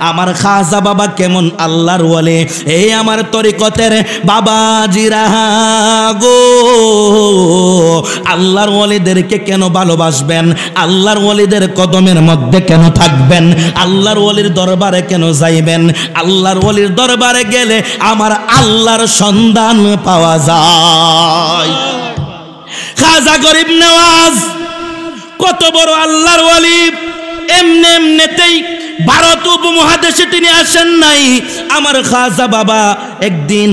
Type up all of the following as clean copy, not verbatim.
আমার খাজা বাবা কেমন আল্লাহর ওয়ালি। এই আমার তরিকতের বাবাজিরা গো, আল্লাহর ওয়ালিদেরকে কেন ভালোবাসবেন? আল্লাহর ওয়ালিদের কদমের মধ্যে কেন থাকবেন? আল্লাহর ওয়ালির দরবারে কেন যাইবেন? আল্লাহর ওয়ালির দরবারে গেলে আমার আল্লাহর সন্ধান পাওয়া যায়। খাজা গরিব নেওয়াজ কত বড় আল্লাহর ওয়ালি। এমনিতেই ভারত উপমহাদেশে তিনি আসেন নাই। আমার খাজা বাবা একদিন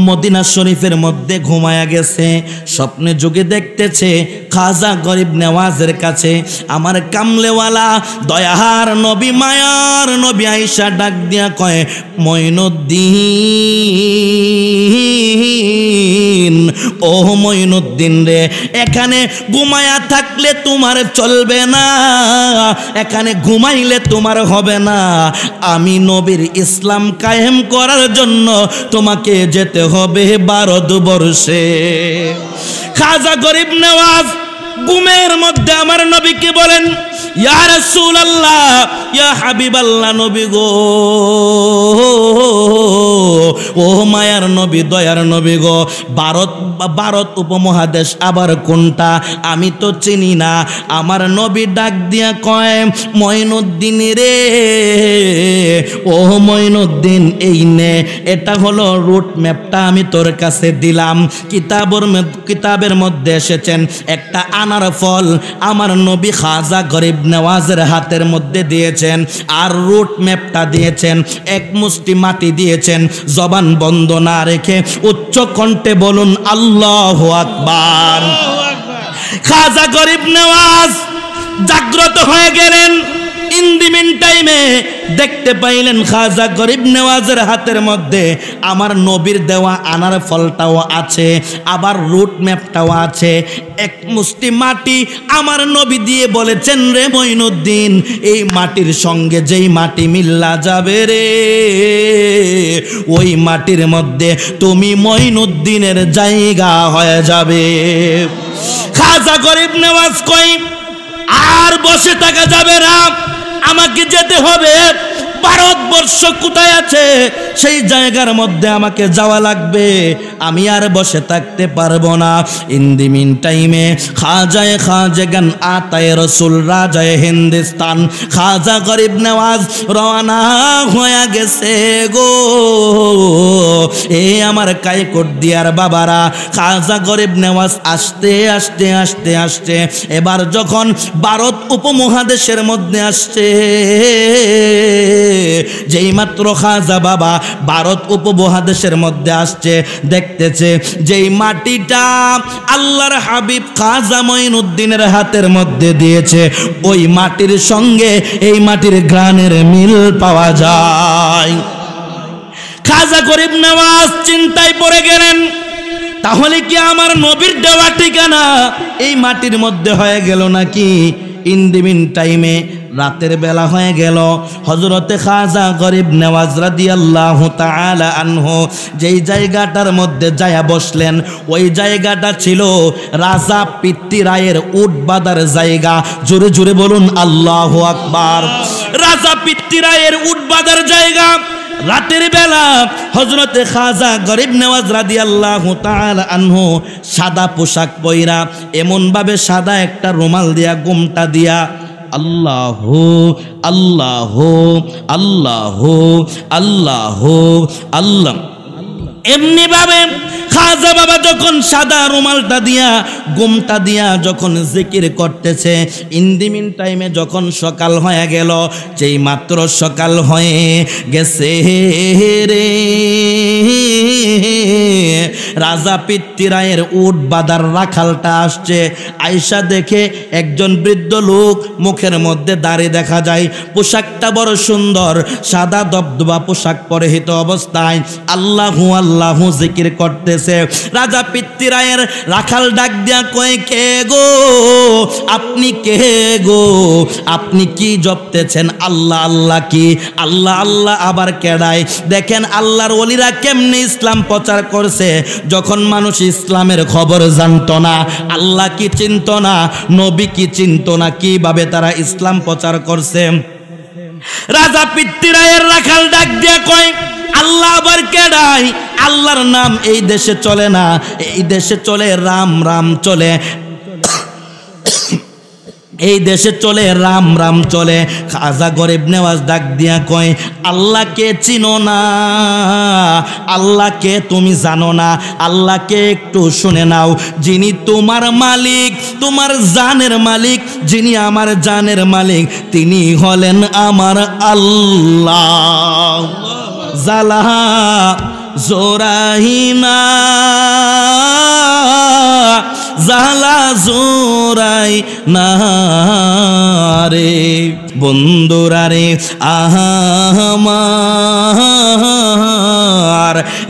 মদিনা শরীফের মধ্যে ঘুমায়া গেছে, স্বপ্নে যুগে দেখতেছে খাজা গরিব নেওয়াজের কাছে আমার কামলেওয়ালা দয়াহার নবী মায়ার নবী আয়েশা ডাক দিয়া কয়, মঈনুদ্দিন, ও মঈনুদ্দিন রে, এখানে ঘুমায়া থাকলে তোমার চলবে না, এখানে ঘুমাইলে তোমার হবে না। আমি নবীর ইসলাম কায়েম করার জন্য তোমাকে যেতে হবে ভারতবর্ষে। খাজা গরিব নেওয়াজ ঘুমের মধ্যে আমার নবীকে বলেন, ইয়া রাসূলুল্লাহ, ইয়া হাবিবাল্লাহ, নবী গো, ও মায়ার নবী, দয়ার নবী গো, ভারত উপমহাদেশ আবার কোনটা আমি তো চিনি না। আমার নবী ডাক দিয়া কয়, মঈনুদ্দিন রে, ও মঈনুদ্দিন, এই নে, এটা হলো রুট ম্যাপটা আমি তোর কাছে দিলাম। কিতাবের মধ্যে এসেছেন একটা আনার ফল আমার নবী খাজা গরিব নেওয়াজের হাতের মধ্যে দিয়েছেন, আর রুট ম্যাপটা দিয়েছেন, এক মুষ্টি মাটি দিয়েছেন। জবান বন্ধ না রেখে উচ্চ কণ্ঠে বলুন আল্লাহু আকবার। খাজা গরিব নেওয়াজ জাগ্রত হয়ে গেলেন। ইন দি মিন টাইমে দেখতে পাইলেন খাজা গরিব নেওয়াজের হাতের মধ্যে আমার নবীর দেওয়া আনার ফলটাও আছে, আবার রুট ম্যাপটাও আছে। এক মুষ্টি মাটি আমার নবী দিয়ে বলেছেন, রে মঈনুদ্দিন, এই মাটির সঙ্গে যেই মাটি মিল্লা যাবে রে, ওই মাটির মধ্যে তুমি মঈনুদ্দিনের জায়গা হয়ে যাবে। খাজা গরিব নেওয়াজ কই, আর বসে থাকা যাবে না, আমাকে যেতে হবে। ভারতবর্ষ কোথায় আছে সেই জায়গার মধ্যে আমাকে যাওয়া লাগবে, আমি আর বসে থাকতে পারবো না। ইন দি মিন টাইমে খাজাগান আতায়ে রসুল রাজায়ে হিন্দুস্তান খাজা গরিব নেওয়াজ রওনা হয়ে গেছে গো। এ আমার কাইকোট দিয়ার বাবারা, খাজা গরিব নেওয়াজ আস্তে আস্তে আস্তে আস্তে এবার যখন ভারত উপমহাদেশের মধ্যে আসছে, যেই মাত্র খাজা বাবা ভারত উপমহাদেশের মধ্যে আসছে, দেখতেছে যেই মাটিটা আল্লাহর হাবিব খাজা মঈনুদ্দিনের হাতের মধ্যে দিয়েছে, ওই মাটির সঙ্গে এই মাটির ঘ্রাণের মিল পাওয়া যায়। খাজা গরিব নেওয়াজ চিন্তায় পড়ে গেলেন, তাহলে কি আমার নবীর দেওয়া ঠিকানা এই মাটির মধ্যে হয়ে গেল নাকি? ইন দি মিন টাইমে রাতের বেলা হয়ে গেল। হযরতে খাজা গরিব নেওয়াজ রাদিয়াল্লাহু তাআলা আনহু যেই জায়গাটার মধ্যে যায়া বসলেন, ওই জায়গাটা ছিল রাজা পিত্তিরায়ের উট বাঁধার জায়গা। জোরে জোরে বলুন আল্লাহু আকবার। রাজা পিত্তিরায়ের উট বাঁধার জায়গা। রাতের বেলা হযরতে খাজা গরিব নেওয়াজ রাদিয়াল্লাহু তাআলা আনহু সাদা পোশাক পয়রা, এমন ভাবে সাদা একটা রুমাল দিয়া গোমটা দিয়া আল্লাহু আল্লাহু আল্লাহু আল্লাহু আল্লাহ এমনি ভাবে খাজা বাবা যখন সাদা রুমালটা দিয়া গোমটা দিয়া যখন জিকির করতেছে, ইন দি মিন টাইমে যখন সকাল হয়ে গেল, যেই মাত্র সকাল হয়ে গেছে রে, রাজা পিত্তিরায়ের উট বাঁধার রাখালটা আসছে। আয়েশা দেখে একজন বৃদ্ধ লোক, মুখের মধ্যে দাড়ি দেখা যায়, পোশাকটা বড় সুন্দর, সাদা দবদবা পোশাক পরিহিত অবস্থায় আল্লাহু আল্লাহু জিকির করতেছে। রাজা পিত্তিরায়ের রাখাল ডাক দিয়া কয়, কে গো আপনি, কে গো আপনি কি জপতেছেন? আল্লাহ আল্লাহ কি? আল্লাহ আল্লাহ আবার কেডায়? দেখেন আল্লাহর ওলিরা কেমনে ইসলাম প্রচার করছে। যখন মানুষ ইসলামের খবর জানতো না, আল্লাহ কি চিনতো না, নবী কি চিনতো না, কিভাবে তারা ইসলাম প্রচার করছে। রাজা পিতৃরায়ের রাখাল ডাক দিয়া কয়, আল্লাহ আবার কেডাই? আল্লাহর নাম এই দেশে চলে না, এই দেশে চলে রাম রাম চলে, এই দেশে চলে রাম রাম চলে। খাজা গরিব নেওয়াজ ডাক দিয়া কয়, আল্লাহকে চিনো না, আল্লাহকে তুমি জানো না, আল্লাহকে একটু শুনে নাও। যিনি তোমার মালিক, তোমার জানের মালিক, যিনি আমার জানের মালিক, তিনি হলেন আমার আল্লাহ। জালা জোরাহিনা জালা জোরাই না রে বন্ধুরা রে, আহামার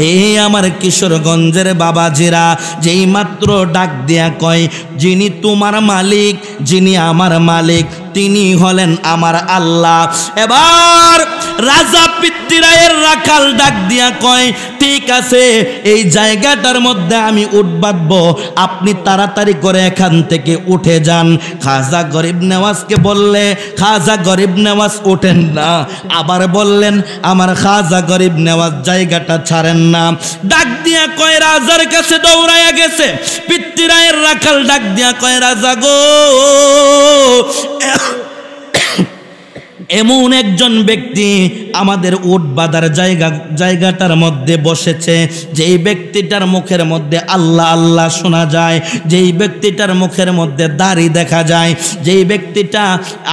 এই আমার কিশোরগঞ্জের বাবাজিরা যেই মাত্র ডাক দিয়া কয়, যিনি তোমার মালিক, যিনি আমার মালিক, তিনি হলেন আমার আল্লাহ। এবার রাজা পিতৃরায়ের রাখাল ডাক দিয়া কয়, ঠিক আছে, এই জায়গাটার মধ্যে আমি উট বাঁধবো, আপনি তাড়াতাড়ি করে এখান থেকে উঠে যান। খাজা গরিব নেওয়াজকে বললে খাজা গরিব নেওয়াজ ওঠেন না, আবার বললেন আমার খাজা গরিব নেওয়াজ জায়গাটা ছাড়েন না। ডাক দিয়া কয়, রাজার কাছে দৌড়াইয়া গেছে। পিতৃরায়ের রাখাল ডাক দিয়া কয়, রাজা গো, এমন একজন ব্যক্তি আমাদের উট বাঁধার জায়গাটার মধ্যে বসেছে, যেই ব্যক্তিটার মুখের মধ্যে আল্লাহ আল্লাহ শোনা যায়, যেই ব্যক্তিটার মুখের মধ্যে দাড়ি দেখা যায়, যেই ব্যক্তিটা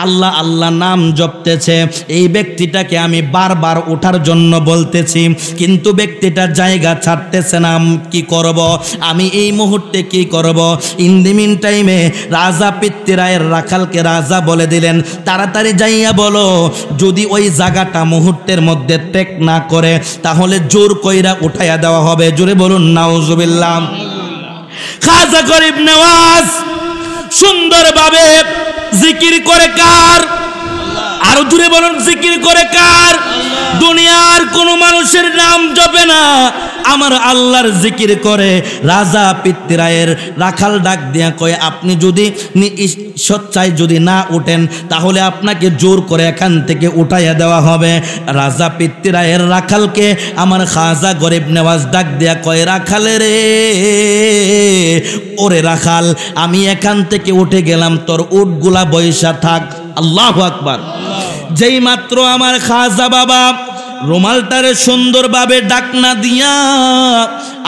আল্লাহ আল্লাহ নাম জপতেছে, এই ব্যক্তিটাকে আমি বারবার ওঠার জন্য বলতেছি, কিন্তু ব্যক্তিটা জায়গা ছাড়তেছে না। কি করব আমি এই মুহূর্তে, কি করব? ইন দি মিন টাইমে রাজা পিতৃরায়ের রাখালকে রাজা বলে দিলেন, তাড়াতাড়ি যাইয়া বলো, যদি ওই জায়গাটা মুহূর্তের মধ্যে ত্যাগ না করে তাহলে জোর কইরা উঠাইয়া দেওয়া হবে। জোরে বলুন নাউজুবিল্লাহ। খাজা গরিব নেওয়াজ সুন্দরভাবে জিকির করে কার? আরো জোরে বলুন, জিকির করে কার? দুনিয়ার কোন মানুষের নাম জপে না, আমার আল্লাহর জিকির করে। রাজা পিতৃরায়ের রাখাল ডাক দিয়া কয়, আপনি যদি সচ্চাই যদি না উঠেন তাহলে আপনাকে জোর করে এখান থেকে উঠাইয়া দেওয়া হবে। রাজা পিতৃরায়ের রাখালকে আমার খাজা গরিব নেওয়াজ ডাক দিয়া কয়, রাখালে রে, ওরে রাখাল, আমি এখান থেকে উঠে গেলাম, তোর উটগুলা বৈশা থাক। আল্লাহু আকবার। যেই মাত্র আমার খাজা বাবা রুমালটারে সুন্দরভাবে ডাকনা দিয়া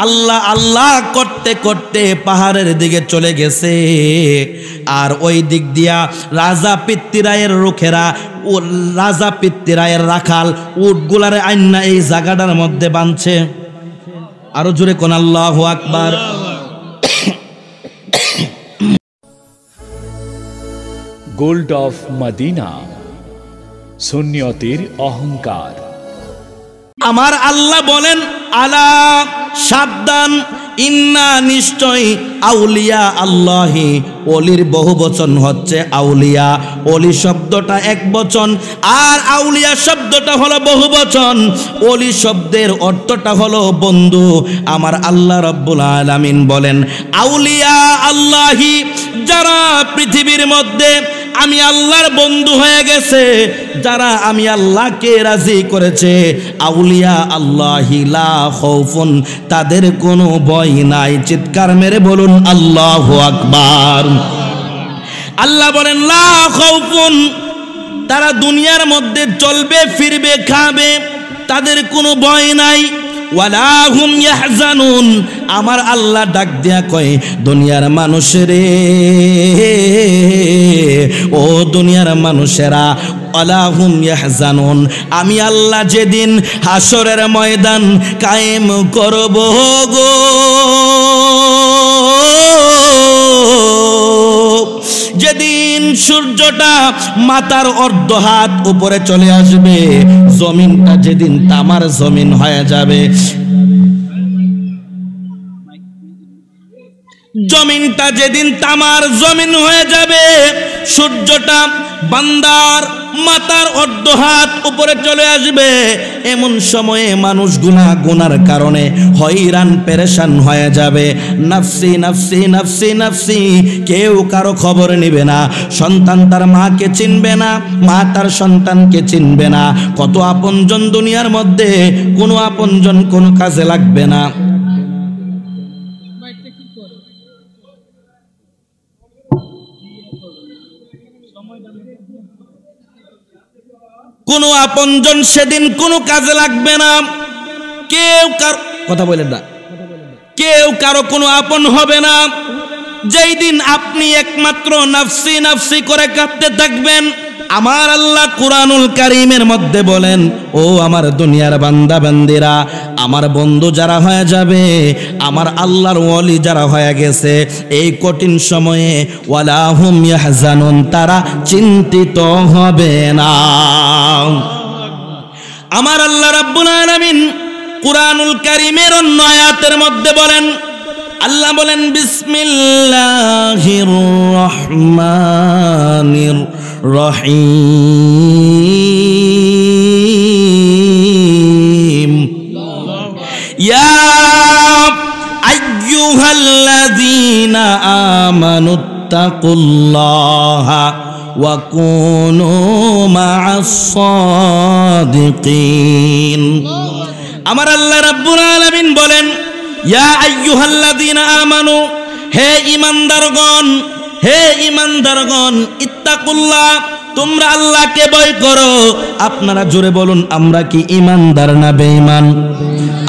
আল্লাহ আল্লাহ করতে করতে পাহাড়ের দিকে চলে গেছে, আর ওই দিক দিয়া রাজা পিতৃরায়ের লোকেরা, ও রাজা পিতৃরায়ের রাখাল উটগুলারে আইনা এই জায়গাটার মধ্যে বাঁধছে। আরো জোরে কোন আল্লাহু আকবার। গোল্ড অফ মদিনা, সুন্নিয়তের অহংকার। আমার আল্লাহ বলেন, আলা সাবধান, ইন্না নিশ্চয় আউলিয়া আল্লাহি, অলির বহু বচন হচ্ছে আউলিয়া। অলি শব্দটা এক বচন, আর আউলিয়া শব্দটা হলো বহু বচন। অলি শব্দের অর্থটা হলো বন্ধু। আমার আল্লাহ রাব্বুল আলামিন বলেন, আউলিয়া আল্লাহি, যারা পৃথিবীর মধ্যে আমি আল্লাহর বন্ধু হয়ে গেছে, যারা আমি আল্লাহকে রাজি করেছে, আউলিয়া আল্লাহি লা খাউফুন, তাদের কোনো ভয় নাই। চিৎকার মেরে বলুন আল্লাহু আকবার। আল্লাহ বলেন লা খাউফুন, তারা দুনিয়ার মধ্যে চলবে ফিরবে খাবে, তাদের কোনো ভয় নাই। ওয়ালা হুম ইয়াহজানুন, আমার আল্লাহ ডাক দিয়া কয়, দুনিয়ার মানুষেরে, ও দুনিয়ার মানুষেরা, ওয়ালা হুম ইয়াহজানুন, আমি আল্লাহ যেদিন হাসরের ময়দান কায়েম করব গো, যেদিন সূর্যটা মাথার অর্ধ হাত উপরে চলে আসবে, জমিনটা যেদিন তামার জমিন হয়ে যাবে, জমিনটা যেদিন তামার জমিন হয়ে যাবে, সূর্যটা বান্দার মাথার অর্ধ হাত উপরে চলে আসবে। এমন সময়ে মানুষ গুনার কারণে হয়রান পেরেশান হয়ে যাবে। নাফসি নাফসি নাফসি নাফসি, কেউ কারো খবর নেবে না। সন্তান তার মাকে চিনবে না, মা তার সন্তানকে চিনবে না। কত আপনজন দুনিয়ার মধ্যে, কোনো আপনজন কোনো কাজে লাগবে না। কোনো আপনজন সেদিন কোনো কাজে লাগবে না। কেউ কারো কথা বলেন না, কেউ কারো কোনো আপন হবে না। যেই দিন আপনি একমাত্র নাফসি নাফসি করে কাঁদতে থাকবেন, আমার আল্লাহ কুরআনুল কারীমের মধ্যে বলেন, ও আমার দুনিয়ার বান্দা বান্দিরা, আমার বন্ধু যারা হয়ে যাবে, আমার আল্লাহর ওয়ালি যারা হয়ে গেছে, এই কঠিন সময়ে ওয়ালা হুম ইয়াহজানুন, তারা চিন্তিত হবে না। আমার আল্লাহ রাব্বুল আলামিন কুরআনুল কারীমের অন্য আয়াতের মধ্যে বলেন, আল্লাহ বলেন, বিসমিল্লাহির রহমানির রহিম, ইয়া আইয়ুহাল্লাযীনা আমানুত্তাকুল্লাহা ওয়া কুনু মা'আস সাদিকিন। আমার আল্লাহ রাব্বুল আলামিন বলেন, ইয়া আইয়ুহাল্লাযীনা আমানু, হে ঈমানদারগণ, হে ঈমানদারগণ, ইত্তাকুল্লাহ, তোমরা আল্লাহকে ভয় করো। আপনারা জোরে বলুন, আমরা কি ঈমানদার না বেঈমান?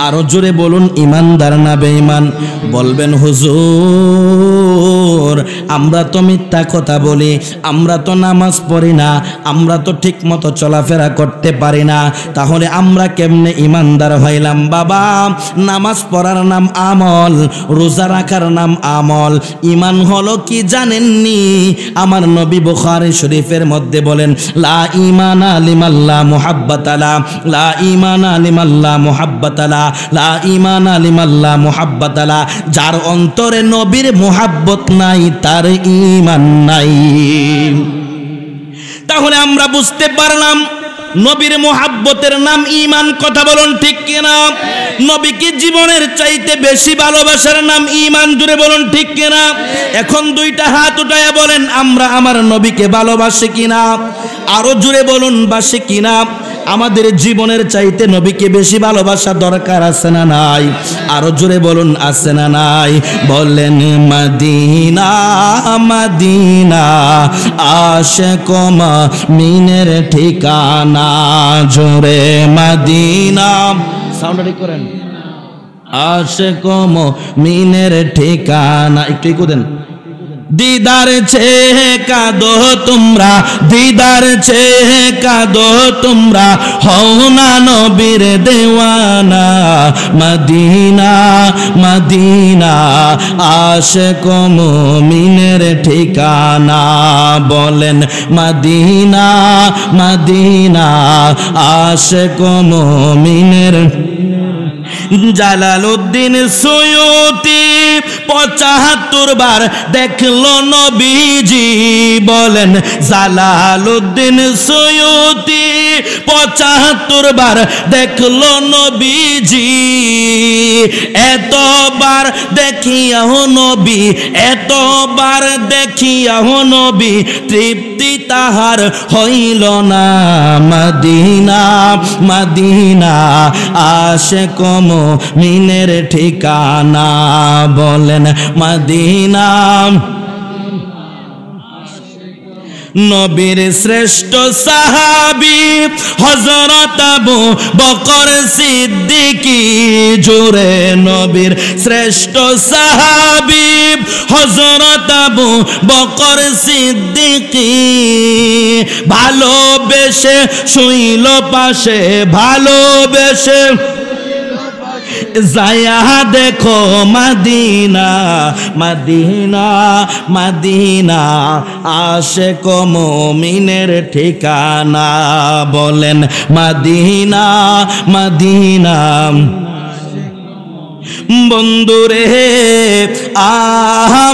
আরো জোরে বলুন, ঈমানদার না বেঈমান? বলবেন, হুজুর আমরা তো মিথ্যা কথা বলি, আমরা তো নামাজ পড়ি না, আমরা তো ঠিক মতো চলাফেরা করতে পারি না, তাহলে আমরা কেমনে ঈমানদার হইলাম? বাবা, নামাজ পড়ার নাম আমল, রোজা রাখার নাম আমল। ঈমান হলো কি জানেননি? আমার নবী বুখারী শরীফের মধ্যে বলেন, লা ঈমানা লিমাল্লা মুহাব্বাতালা, লা ঈমানা লিমাল্লা মুহাব্বাতালা, লা ঈমানা লিমাল্লা মুহাব্বাতালা। যার অন্তরে নবীর মুহাব্বত নাই, তার ঈমান নাই। তাহলে আমরা বুঝতে পারলাম নবীর মুহাব্বতের নাম ঈমান। কথা বলুন ঠিক কিনা? নবীকে জীবনের চাইতে বেশি ভালোবাসার নাম ঈমান। জুড়ে বলুন ঠিক কিনা? এখন দুইটা হাত উঠায়া বলেন, আমরা আমার নবীকে ভালোবাসি কিনা? আরো জুড়ে বলুন, বাসি কিনা? আমাদের জীবনের চাইতে নবীকে বেশি ভালোবাসা দরকার আছে না নাই? আরো জোরে বলুন, আছে না নাই? বলেন, মদিনা মদিনা আশিক মুমিনের ঠিকানা। জোরে মদিনা, সাউন্ড ঠিক করেন। আশিক মুমিনের ঠিকানা, একটু দেন। দিদার চেয়ে কাঁদো তোমরা, দিদার চেয়ে কাঁদো তোমরা, হও না নবীর দেওয়ানা। মদিনা মদিনা আশিক মুমিনের ঠিকানা। বলেন, মদিনা মদিনা আশিক মুমিনের। জালালউদ্দিন সুয়ুতি ৭৫ বার দেখলো নবীজি। বলেন, জালালউদ্দিন সুয়ুতি ৭৫ বার দেখলো নবীজি। এতবার দেখিয়াও নবী, এতবার দেখিয়াও নবী, তৃপ্তি তাহার হইল না। মদিনা মদিনা আশিক মুমিনের ঠিকানা। বলেন, মদিনা। নবীর শ্রেষ্ঠ সাহাবী হযরত আবু বকর সিদ্দিকী। জোরে, নবীর শ্রেষ্ঠ সাহাবী হযরত আবু বকর সিদ্দিকী। ভালোবেসে শুইল পাশে, ভালোবেসে যায়া দেখো মদিনা মদিনা মদিনা আশিক মুমিনের ঠিকানা। বলেন, মদিনা মদিনা। বন্ধুরে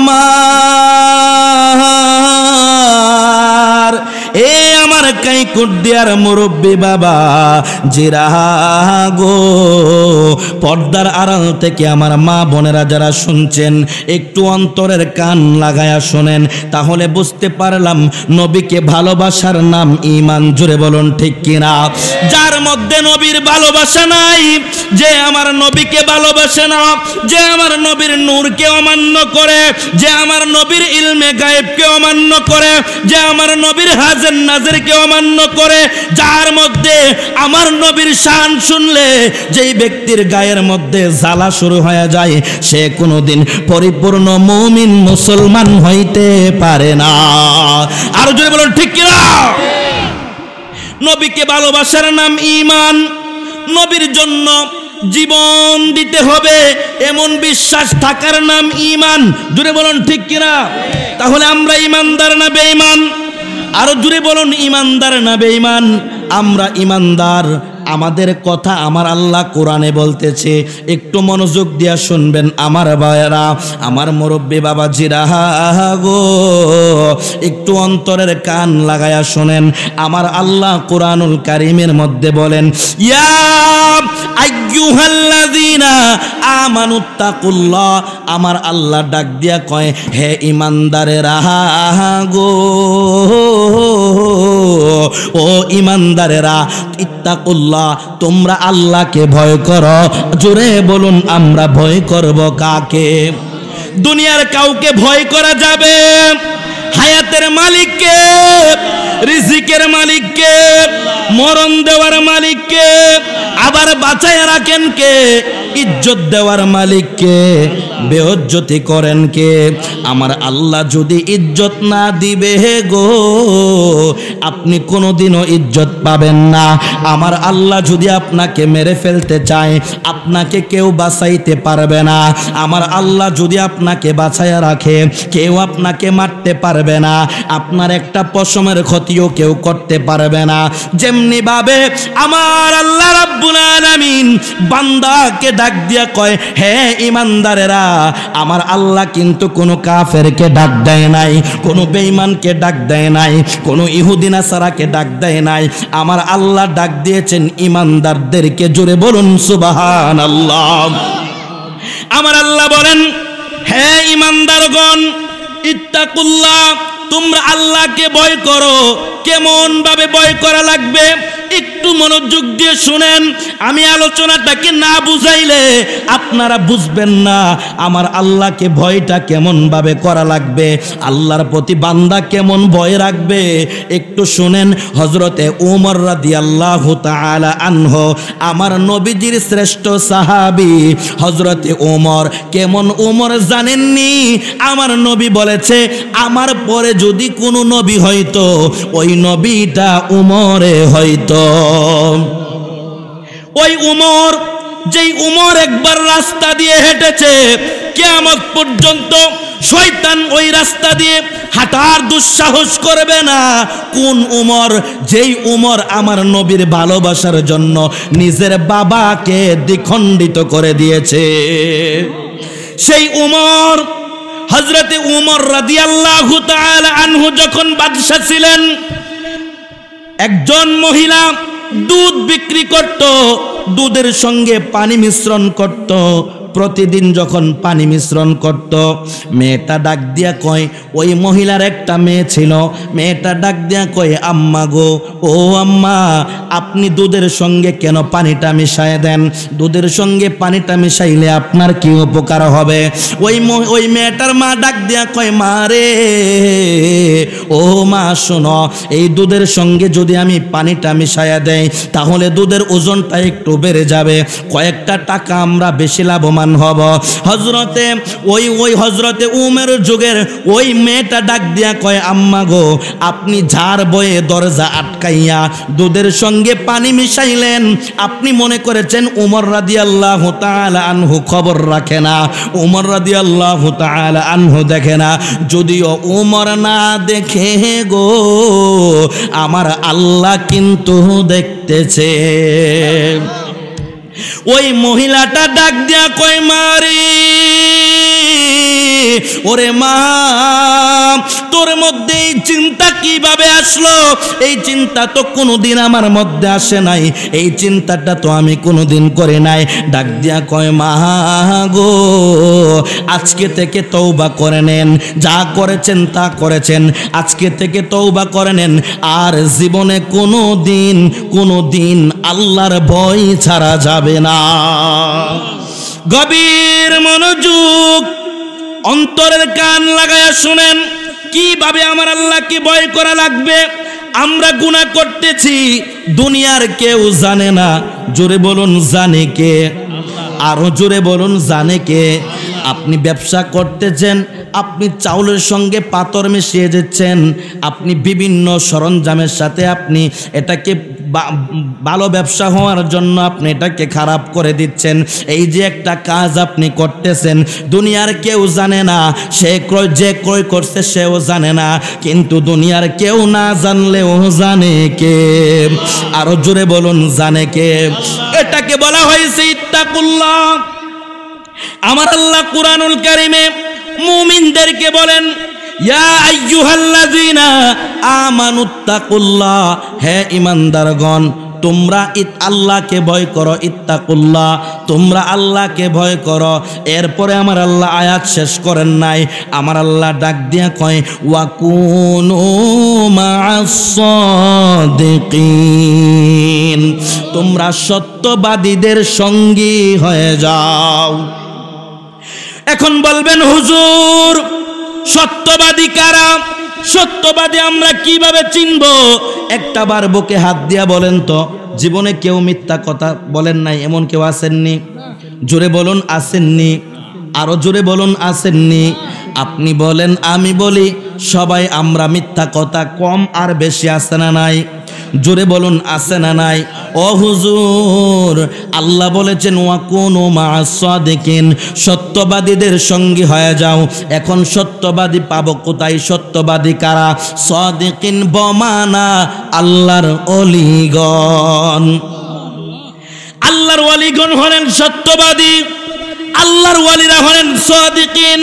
আমার, এ আমার আমার কাইকুটিয়ার মুরব্বী বাবা জিরা গো, পর্দার আড়াল থেকে আমার মা বোনেরা যারা শুনছেন একটু অন্তরের কান লাগায়া শোনেন, তাহলে বুঝতে পারলাম নবীকে ভালোবাসার নাম ঈমান। জুড়ে বলুন ঠিক কিনা? যার মধ্যে নবীর ভালোবাসা নাই, যে আমার নবীকে ভালোবাসে না, যে আমার নবীর নূরকে অমান্য করে, যে আমার নবীর ইলমে গায়েবকে অমান্য করে, যে আমার নবীর হাজের নাজেরকে অমান্য করে, যার মধ্যে আমার নবীর শান শুনলে যেই ব্যক্তির গায়ের মধ্যে জ্বালা শুরু হয়ে যায়, সে কোনোদিন পরিপূর্ণ মুমিন মুসলমান হইতে পারে না। আর যদি বলুন ঠিক কিনা? নবীকে ভালোবাসার নাম ঈমান। নবীর জন্য জীবন দিতে হবে এমন বিশ্বাস থাকার নাম ঈমান। জুড়ে বলুন ঠিক কিনা? তাহলে আমরা ঈমানদার না বেঈমান? আরো জুড়ে বলুন, ঈমানদার না বেঈমান? আমরা ঈমানদার। আমাদের কথা আমার আল্লাহ কোরআনে বলতেছে, একটু মনোযোগ দিয়া শুনবেন আমার ভাইয়েরা, আমার মুরব্বী বাবাজিরা গো, একটু অন্তরের কান লাগায়া শোনেন। আমার আল্লাহ কোরআনুল কারীমের মধ্যে বলেন, ইয়া আইয়ুহাল্লাযীনা আমানুত্তাকুল্লাহ। আমার আল্লাহ ডাক দিয়া কয়, হে ঈমানদারেরা গো, ও ঈমানদারেরা, ইত্তাকুল্লাহ, তোমরা আল্লাহকে ভয় করো। জোরে বলুন, আমরা ভয় করব কাকে? দুনিয়ার কাউকে ভয় করা যাবে? হায়াতের মালিককে, রিজিকের মালিককে, মরণ দেওয়ার মালিককে, আবার বাঁচায় রাখেন কে? ইজ্জত দেওয়ার মালিককে। বেইজ্জতি করেন কে? আমার আল্লাহ যদি ইজ্জত না দিবে গো, আপনি কোনোদিনও ইজ্জত পাবেন না। আমার আল্লাহ যদি আপনাকে মেরে ফেলতে চায়, আপনাকে কেউ বাঁচাইতে পারবে না। আমার আল্লাহ যদি আপনাকে বাঁচায়া রাখে, কেউ আপনাকে মারতে পারবে না। আপনার একটা পশমের ক্ষতিও কেউ করতে পারবে না। যেমনি ভাবে আমার আল্লাহ রাব্বুল আলামিন বান্দাকে ডাক দিয়া কয়, হে ঈমানদারেরা, আমার আল্লাহ কিন্তু কোনো কাফেরকে ডাক দেয় নাই, কোনো বেঈমানকে ডাক দেয় নাই, কোনো ইহুদি নাসারাকে ডাক দেয় নাই। আমার আল্লাহ ডাক দিয়েছেন ঈমানদারদেরকে। জোরে বলুন সুবহানাল্লাহ। আমার আল্লাহ বলেন, হে ঈমানদারগণ, ইত্তাকুল্লাহ, তোমরা আল্লাহকে ভয় করো। কেমন ভাবে ভয় করা লাগবে একটু মনোযোগ দিয়ে শুনেন। আমি আলোচনাটাকে না বুঝাইলে আপনারা বুঝবেন না আমার আল্লাহকে ভয়টা কেমন ভাবে করা লাগবে, আল্লাহর প্রতি বান্দা কেমন ভয় রাখবে। একটু শুনেন। হযরতে ওমর রাদিয়াল্লাহু তাআলা আনহু, আমার নবীজির শ্রেষ্ঠ সাহাবী হযরতে ওমর। কেমন ওমর জানেননি? আমার নবী বলেছে, আমার পরে যদি কোনো নবী হইতো, ওই নবীটা উমরে হইতো। ওই উমর, যেই উমর একবার রাস্তা দিয়ে হেঁটেছে, কিয়ামত পর্যন্ত শয়তান ওই রাস্তা দিয়ে হাঁটার দুঃসাহস করবে না। কোন উমর? যেই উমর আমার নবীর ভালোবাসার জন্য নিজের বাবাকে দ্বিখণ্ডিত করে দিয়েছে। সেই উমর, হযরতে উমর রাদিয়াল্লাহু তাআলা আনহু যখন বাদশা ছিলেন, একজন মহিলা দুধ বিক্রি করত, দুধের সঙ্গে পানি মিশ্রণ করত। প্রতিদিন যখন পানি মিশ্রণ করত, মেয়েটা ডাক দিয়া কয়, ওই মহিলার একটা মেয়ে ছিল, মেয়েটা ডাক দিয়া কয়, আম্মা গো, ও আম্মা, আপনি দুধের সঙ্গে কেন পানিটা মিশায় দেন? দুধের সঙ্গে পানিটা মিশাইলে আপনার কি উপকার হবে? ওই মেয়েটার মা ডাক দিয়া কয়, মা রে, ও মা শোনো, এই দুধের সঙ্গে যদি আমি পানিটা মিশাইয়া দেই, তাহলে দুধের ওজনটা একটু বেড়ে যাবে, কয়েকটা টাকা আমরা বেশি লাভবান হব। হযরতে উমর যুগের ওই মেয়েটা ডাক দিয়া কয়, আম্মা গো, আপনি ঝাড় বয়ে দরজা আটকাইয়া দুধের সঙ্গে পানি মিশাইলেন, আপনি মনে করেছেন উমর রাদিয়াল্লাহু তাআলা আনহু খবর রাখে না, উমর রাদিয়াল্লাহু তাআলা আনহু দেখে না। যদিও উমর না দেখে গো, আমার আল্লাহ কিন্তু দেখতেছে। ওই মহিলাটা ডাক দিয়া কয়, মারি, ওরে মা, তোর মধ্যে এই চিন্তা কিভাবে আসলো? এই চিন্তা তো কোনোদিন আমার মধ্যে আসে নাই, এই চিন্তাটা তো আমি কোনোদিন করে নাই। ডাক দিয়া কয়, মা গো, আজকে থেকে তওবা করে নেন, যা করেছেন তা করেছেন, আজকে থেকে তওবা করে নেন, আর জীবনে কোনোদিন আল্লাহর ভয় ছাড়া যাবে না। গভীর মনোযোগ, অন্তরের কান লাগায়া শুনেন, কিভাবে আমার আল্লাহকে ভয় করা লাগবে। আমরা গুনাহ করতেছি, দুনিয়ার কেউ জানে না। জোরে বলুন জানে কে? আরো জোরে বলুন জানে কে? আপনি ব্যবসা করতেছেন, আপনি চাউলের সঙ্গে পাথর মিশিয়ে দিচ্ছেন, আপনি বিভিন্ন সরঞ্জামের সাথে আপনি এটাকে ভালো ব্যবসা হওয়ার জন্য আপনি এটাকে খারাপ করে দিচ্ছেন। এই যে একটা কাজ আপনি করতেছেন, দুনিয়ার কেউ জানে না, যে ক্রয় করছে সেও জানে না, কিন্তু দুনিয়ার কেউ না জানলেও জানে কে? আরো জোরে বলুন জানে কে? এটাকে বলা হয়েছে ইত্তাকুল্লাহ। আমার আল্লাহ কুরআনুল কারীমে মুমিনদেরকে বলেন, ইয়া আইয়ুহাল্লাযীনা আমানুত্তাকুল্লাহ, হে ঈমানদারগণ, তোমরা আল্লাহকে ভয় করো। ইত্তাকুল্লাহ, তোমরা আল্লাহকে ভয় করো। এরপরে আমার আল্লাহ আয়াত শেষ করেন নাই, আমার আল্লাহ ডাক দিয়া কয়, ওয়াকুনু মা'আস সাদিকিন, তোমরা সত্যবাদীদের সঙ্গী হয়ে যাও। এখন বলবেন, হুজুর সত্যবাদী কারা? সত্যবাদী আমরা কিভাবে চিনব? একটা বার বুকে হাত দিয়া বলেন তো, জীবনে কেউ মিথ্যা কথা বলেন নাই এমন কেউ আসেননি? জোরে বলুন আসেননি? আরো জোরে বলুন আসেননি? আপনি বলেন, আমি বলি, সবাই আমরা মিথ্যা কথা কম আর বেশি আছে না নাই? জোরে বলুন আছে না নাই? ও হুজুর, আল্লাহ বলেছেন ওয়াকুনু মা'আস সাদিকিন, সত্যবাদীদের সঙ্গী হয়ে যাও। এখন সত্যবাদী পাবো কোথায়? সত্যবাদী কারা? সাদিকিন বমানা আল্লাহর ওলিগণ। আল্লাহর ওলিগণ হলেন সত্যবাদী, আল্লাহর ওলিরা হলেন সাদিকিন।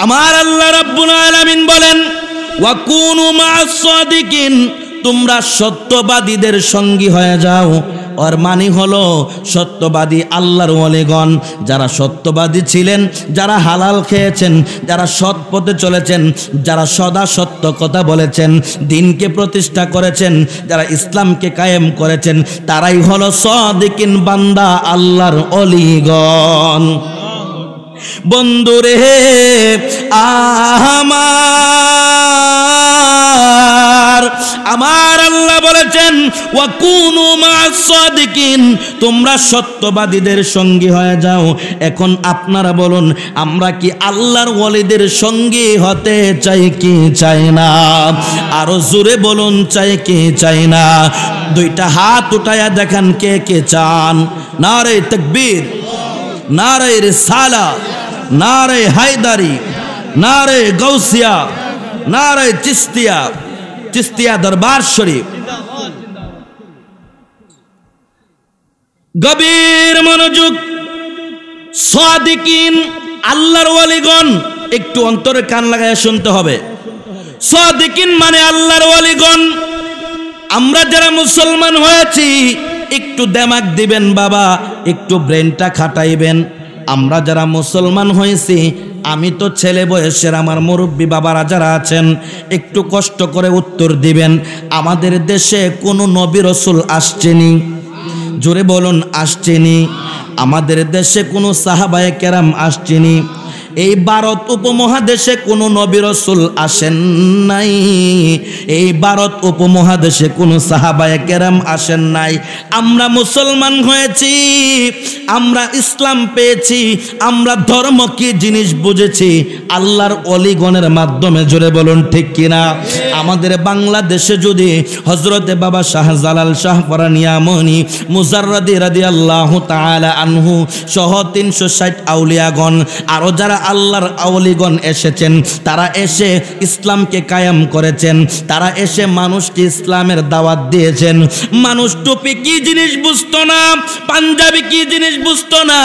আমার আল্লাহ রাব্বুল আলামিন বলেন, ওয়াকুনু মা'আস সাদিকিন, তোমরা সত্যবাদীদের সঙ্গী হয়ে যাও। ওর মানে হলো সত্যবাদী আল্লাহর ওলিগণ, যারা সত্যবাদী ছিলেন, যারা হালাল খেয়েছেন, যারা সৎ পথে চলেছেন, যারা সদা সত্য কথা বলেছেন, দিনকে প্রতিষ্ঠা করেছেন, যারা ইসলামকে কায়েম করেছেন, তারাই হলো সাদিকিন বান্দা আল্লাহর ওলিগণ। বন্ধুরে আমার আল্লাহ বলেছেন, ওয়াকুনু মা'আস সাদিকিন, তোমরা সত্যবাদীদের সঙ্গী হয়ে যাও। এখন আপনারা বলুন, আমরা কি আল্লাহর ওলিদের সঙ্গী হতে চাই কি চাই না? আরো জোরে বলুন, চাই কি চাই না? দুইটা হাত উঠায়া দেখান কে কে চান। নারে তাকবীর, নারে রিসালাত, নারে হায়দারি, নারে গাউসিয়া, নারে চিস্তিয়া, চিস্তিয়া দরবার শরীফ। গভীর মনোযোগ, সাদিকিন আল্লাহর ওলিগণ, একটু অন্তরে কান লাগায় শুনতে হবে। সাদিকিন মানে আল্লাহর ওলিগণ। আমরা যারা মুসলমান হয়েছি, একটু দিমাগ দিবেন বাবা, একটু ব্রেনটা খাটাইবেন। আমরা যারা মুসলমান হয়েছি, আমি তো ছেলে বয়সের, আমার মুরব্বী বাবারা যারা আছেন, একটু কষ্ট করে উত্তর দিবেন। আমাদের দেশে কোনো নবী রাসূল আসছেনি? জোরে বলুন আসছেনি? আমাদের দেশে কোনো সাহাবায়ে কেরাম আসছেনি? এই ভারত উপমহাদেশে কোনো নবী রাসূল আসেন নাই। এই ভারত উপমহাদেশে কোনো সাহাবায়ে কেরাম আসেন নাই। আমরা মুসলমান হয়েছি, আমরা ইসলাম পেয়েছি, আমরা ধর্ম কি জিনিস বুঝেছি আল্লাহর ওলিগণের মাধ্যমে। জোরে বলুন ঠিক কিনা? আমাদের বাংলাদেশে যদি হযরতে বাবা শাহজালাল শাহ পরানিয়ামনি মুজাররদি রাদিয়াল্লাহু তাআলা আনহু সহ 360 আউলিয়াগণ, আরো যারা আল্লাহর আউলিগণ এসেছেন, তারা এসে ইসলামকে কায়েম করেছেন, তারা এসে মানুষকে ইসলামের দাওয়াত দিয়েছেন। মানুষ টুপি কি জিনিস বুঝতো না, পাঞ্জাবি কি জিনিস বুঝতো না,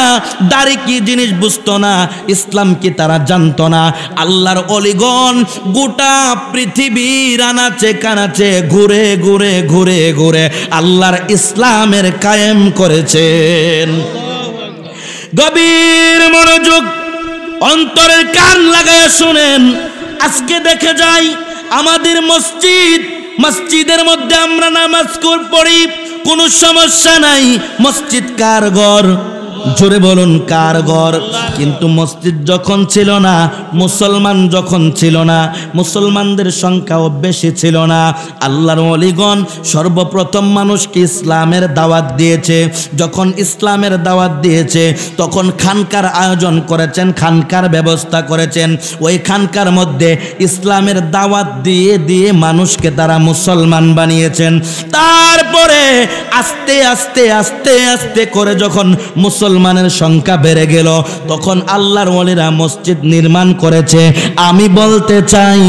দাড়ি কি জিনিস বুঝতো না, ইসলাম কি তারা জানতো না। আল্লাহর ওলিগণ গোটা পৃথিবীর আনাচে কানাচে ঘুরে ঘুরে ঘুরে ঘুরে আল্লাহর ইসলামের কায়েম করেছেন। গভীর মনোযোগ, অন্তরের কান লাগায় শুনেন। আজকে দেখে যাই আমাদের মসজিদের মধ্যে আমরা নামাজ পড়ি, কোনো সমস্যা নাই। মসজিদ কার ঘর? জোরে বলুন, কার ঘর? কিন্তু মসজিদ যখন ছিল না, মুসলমান যখন ছিল না, মুসলমানদের সংখ্যাও বেশি ছিল না, আল্লাহর ওলিগণ সর্বপ্রথম মানুষকে ইসলামের দাওয়াত দিয়েছে। যখন ইসলামের দাওয়াত দিয়েছে তখন খানকার আয়োজন করেছেন, খানকার ব্যবস্থা করেছেন। ওই খানকার মধ্যে ইসলামের দাওয়াত দিয়ে দিয়ে মানুষকে তারা মুসলমান বানিয়েছেন। তারপরে আস্তে আস্তে আস্তে আস্তে করে যখন মুসলমানের সংখ্যা বেড়ে গেল, তখন আল্লাহর ওলিরা মসজিদ নির্মাণ করেছে। আমি বলতে চাই,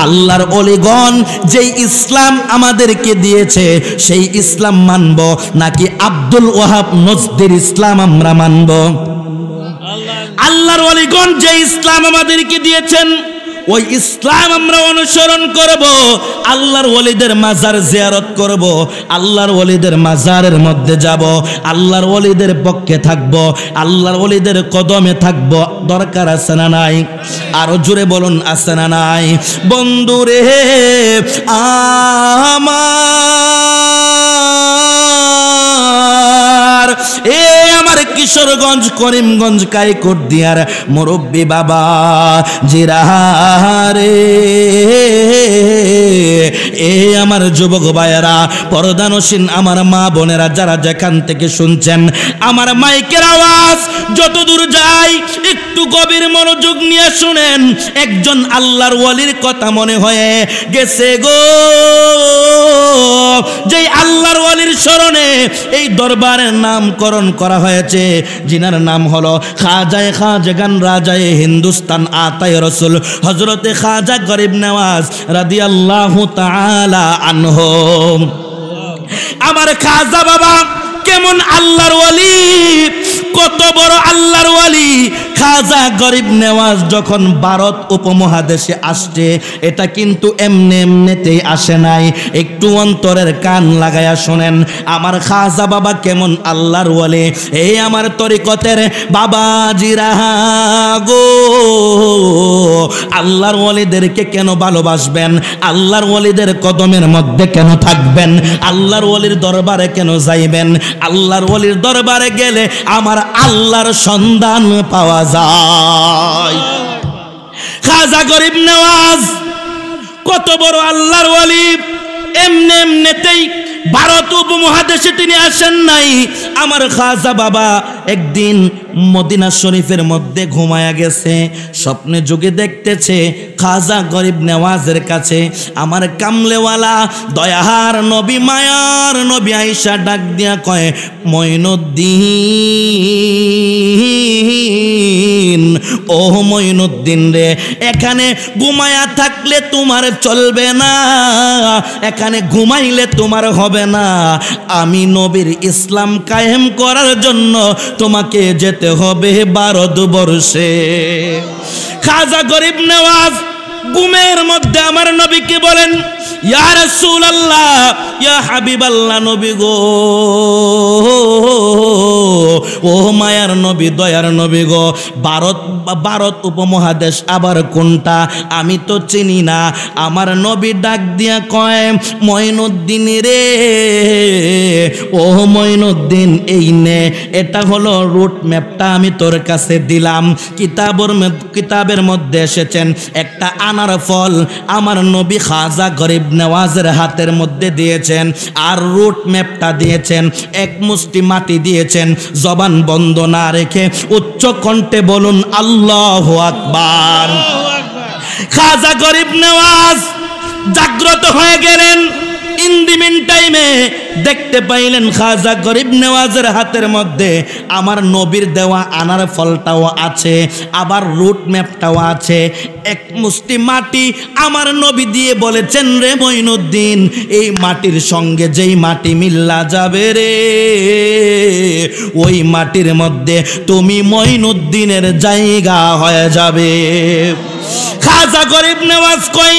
আল্লাহর ওলিগণ যেই ইসলাম আমাদেরকে দিয়েছে সেই ইসলাম মানব নাকি আব্দুল ওয়াহাব নজদির ইসলাম আমরা মানব? আল্লাহর ওলিগণ যে ইসলাম আমাদেরকে দিয়েছেন ওই ইসলাম আমরা অনুসরণ করব। আল্লাহর ওলিদের মাজার জিয়ারত করব, আল্লাহর ওলিদের মাজারের মধ্যে যাব, আল্লাহর ওলিদের পক্ষে থাকব, আল্লাহর ওলিদের কদমে থাকব। দরকার আছে না নাই? আরো জোরে বলুন, আছে না নাই? বন্ধুরে আমার, এ আমার কিশোরগঞ্জ করিমগঞ্জ কাইকোট দিয়ার মুরব্বী বাবা জিরারে, এ আমার যুবক ভাইয়েরা, পর্দানসীন আমার মা বোনেরা, যারা যেখান থেকে শুনছেন আমার মাইকের আওয়াজ যতদূর যায় একটু গভীর মনোযোগ নিয়ে শুনেন। একজন আল্লাহর ওলির কথা মনে হয়ে গেছে গো, যে আল্লাহর ওলির স্মরণে এই দরবারের নামকরণ করা হয়েছে, যিনার নাম হলো খাজায়ে খাজাগান রাজায়ে হিন্দুস্তান আতায়ে রসুল হযরতে খাজা গরিব নওয়াজ রাদিয়াল্লাহু তাআলা আনহু। আমার খাজা বাবা কেমন আল্লাহর ওলি, কত বড় আল্লাহর ওলি। খাজা গরিব নেওয়াজ যখন ভারত উপমহাদেশে আসছে, এটা কিন্তু এমনি এমনিতেই আসে নাই। একটু অন্তরের কান লাগায়া শোনেন, আমার খাজা বাবা কেমন আল্লাহর ওলি। এই আমার তরিকতের বাবাজিরা গো, আল্লাহর ওলিদেরকে কেন ভালোবাসবেন? আল্লাহর ওলিদের কদমের মধ্যে কেন থাকবেন? আল্লাহর ওলির দরবারে কেন যাইবেন? আল্লাহর ওলির দরবারে গেলে আমার আল্লাহর সন্ধান পাওয়া যায়। খাজা গরিব নওয়াজ কত বড় আল্লাহর ওলি। এমনি এমনিতেই ভারত উপমহাদেশে তিনি আসেন নাই। আমার খাজা বাবা একদিন মদিনা শরীফের মধ্যে ঘুমায়া গেছে, স্বপ্নে যুগে দেখতেছে খাজা গরিব নেওয়াজের কাছে আমার কামলেওয়ালা দয়াহার নবী মায়ার নবী আয়েশা ডাক দিয়া কয়, মঈনুদ্দিন, ও মঈনুদ্দিন রে, এখানে ঘুমায়া থাকলে তোমার চলবে না, এখানে ঘুমাইলে তোমার হবে না। আমি নবীর ইসলাম কায়েম করার জন্য তোমাকে যেতে হবে ভারতবর্ষে। খাজা গরিব নওয়াজ ঘুমের মধ্যে আমার নবীকে বলেন, ইয়া রাসূলুল্লাহ, ইয়া হাবিবাল্লাহ, নবী গো, ও মায়ার নবী, দয়ার নবী গো, ভারত উপমহাদেশ আবার কোনটা আমি তো চিনি না। আমার নবী ডাক দিয়া কয়, মঈনুদ্দিন রে, ও মঈনুদ্দিন, এই নে, এটা হলো রুট ম্যাপটা আমি তোর কাছে দিলাম। কিতাবের মধ্যে এসেছেন একটা আনার ফল আমার নবী খাজা গরিব নেওয়াজের হাতের মধ্যে দিয়েছেন, আর রুট ম্যাপটা দিয়েছেন, এক মুষ্টি মাটি দিয়েছেন। জবান বন্ধ না রেখে উচ্চ কণ্ঠে বলুন আল্লাহু আকবার। খাজা গরিব নেওয়াজ জাগ্রত হয়ে গেলেন, ইন দি মিন টাইমে দেখতে পাইলেন খাজা গরিব নেওয়াজের হাতের মধ্যে আমার নবীর দেওয়া আনার ফলটাও আছে, আবার রুট ম্যাপটাও আছে। এক মুষ্টি মাটি আমার নবী দিয়ে বলেছেন, রে মঈনুদ্দিন, এই মাটির সঙ্গে যেই মাটি মিল্লা যাবে রে, ওই মাটির মধ্যে তুমি মঈনুদ্দিনের জায়গা হয়ে যাবে। খাজা গরিব নেওয়াজ কই,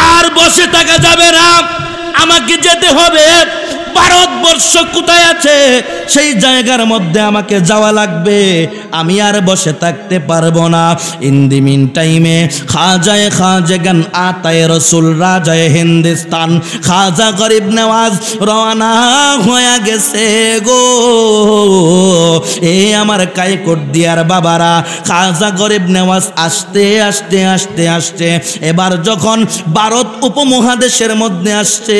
আর বসে থাকা যাবে না, আমাকে যেতে হবে। ভারতবর্ষ কোথায় আছে সেই জায়গার মধ্যে আমাকে যাওয়া লাগবে, আমি আর বসে থাকতে পারবো না। ইন দি মিন টাইমে খাজাগান আতায়ে রসুল রাজায়ে হিন্দুস্তান খাজা গরিব নেওয়াজ রওনা হয়ে গেছে গো। এ আমার কাইকোট দিয়ার বাবারা, খাজা গরিব নেওয়াজ আস্তে আস্তে আস্তে আস্তে এবার যখন ভারত উপমহাদেশের মধ্যে আসছে,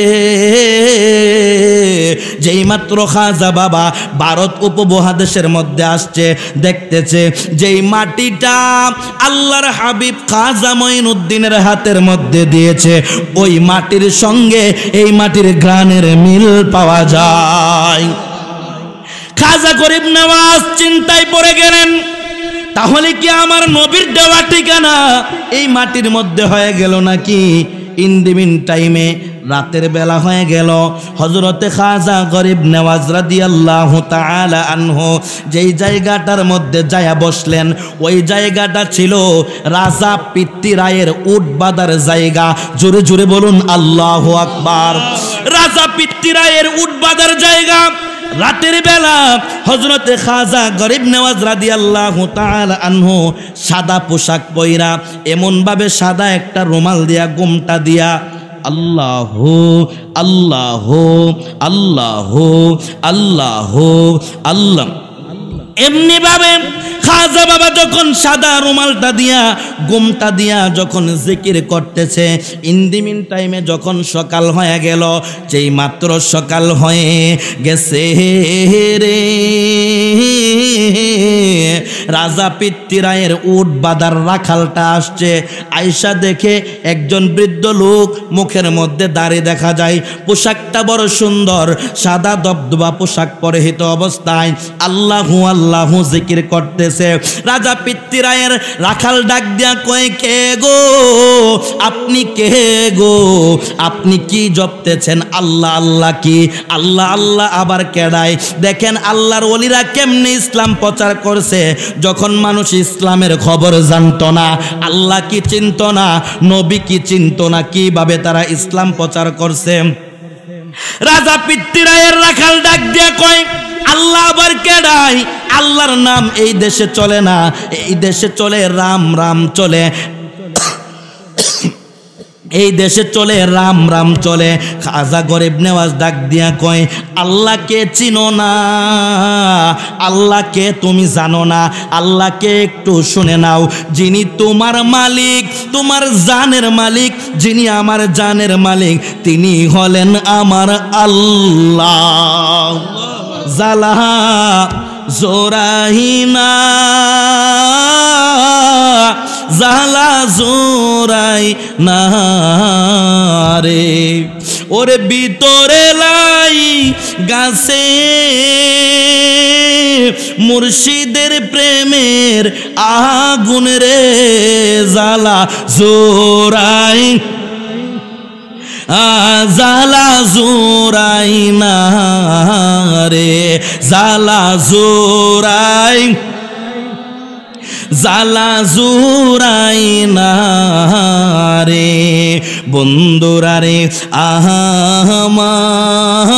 যেই মাত্র খাজা বাবা ভারত উপমহাদেশের মধ্যে আসছে, দেখতেছে যেই মাটিটা আল্লাহর হাবিব খাজা মঈনুদ্দিনের হাতের মধ্যে দিয়েছে, ওই মাটির সঙ্গে এই মাটির ঘ্রাণের মিল পাওয়া যায়। খাজা গরিব নওয়াজ চিন্তায় পড়ে গেলেন, তাহলে কি আমার নবীর দেওয়া ঠিকানা এই মাটির মধ্যে হয়ে গেল নাকি? ইন দি মিন টাইমে রাতের বেলা হয়ে গেল। হযরতে খাজা গরিব নেওয়াজ রাদিয়াল্লাহু তাআলা আনহু যেই জায়গাটার মধ্যে যায়া বসলেন, ওই জায়গাটা ছিল রাজা পিতৃরায়ের উট বাঁধার জায়গা। জোরে জোরে বলুন আল্লাহু আকবার। রাজা পিতৃরায়ের উট বাঁধার জায়গা। রাতের বেলা হযরতে খাজা গরিব নেওয়াজ রাদিয়াল্লাহু তাআলা আনহু সাদা পোশাক পয়রা, এমন ভাবে সাদা একটা রুমাল দিয়া গোমটা দিয়া আল্লাহ আল্লাহ আল্লাহ আল্লাহ আল্লাহ এমনি ভাবে খাজা বাবা যখন সাদা রুমালটা দিয়া গোমটা দিয়া যখন জিকির করতেছে, ইন দি মিন টাইমে যখন সকাল হয়ে গেল, যেই মাত্র সকাল হয়ে গেছে রে, রাজা পিতৃরায়ের উট বাঁধার রাখালটা আসছে। আয়সা দেখে একজন বৃদ্ধ লোক, মুখের মধ্যে দাড়ি দেখা যায়, পোশাকটা বড় সুন্দর, সাদা দবদবা পোশাক পরিহিত অবস্থায় আল্লাহু আল্লাহু জিকির করতেছে। রাজা পিতৃরায়ের রাখাল ডাক দিয়া কয়, কে গো আপনি, কে গো আপনি কি জপতেছেন? আল্লাহ আল্লাহ কি? আল্লাহ আল্লাহ আবার কেডায়? দেখেন আল্লাহর ওলিরা কেমনে ইসলাম প্রচার করছে, যখন মানুষ ইসলামের খবর জানতো না, আল্লাহ কি চিনতো না, নবী কি চিনতো না, কিভাবে তারা ইসলাম প্রচার করছে। রাজা পিতৃরায়ের রাখাল ডাক দিয়া কয়, আল্লাহ আবার কেডায়? আল্লাহর নাম এই দেশে চলে না, এই দেশে চলে রাম, রাম চলে, এই দেশে চলে রাম, রাম চলে। খাজা গরিব নেওয়াজ ডাক দিয়া কয়, আল্লাহকে চিনো না, আল্লাহকে তুমি জানো না, আল্লাহকে একটু শুনে নাও। যিনি তোমার মালিক, তোমার জানের মালিক, যিনি আমার জানের মালিক, তিনি হলেন আমার আল্লাহ। জালা জোরাহিনা জালা জোরাই না রে, ওরে ভিতরে লাই গাছে মুর্শিদের প্রেমের আগুন রে, জালা জোরাই জালা জোরাই না রে, জালা জোরাই, জালা জোরাই না রে বন্ধুরা রে। আমার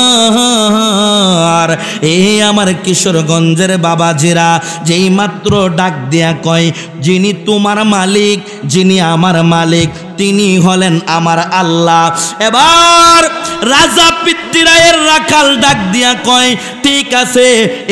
এই আমার কিশোরগঞ্জের বাবাজিরা যেই মাত্র ডাক দিয়া কয়, যিনি তোমার মালিক, যিনি আমার মালিক, তিনি হলেন আমার আল্লাহ। এবার রাজা পিতৃরায়ের রাখাল ডাক দিয়া কয়, ঠিক আছে,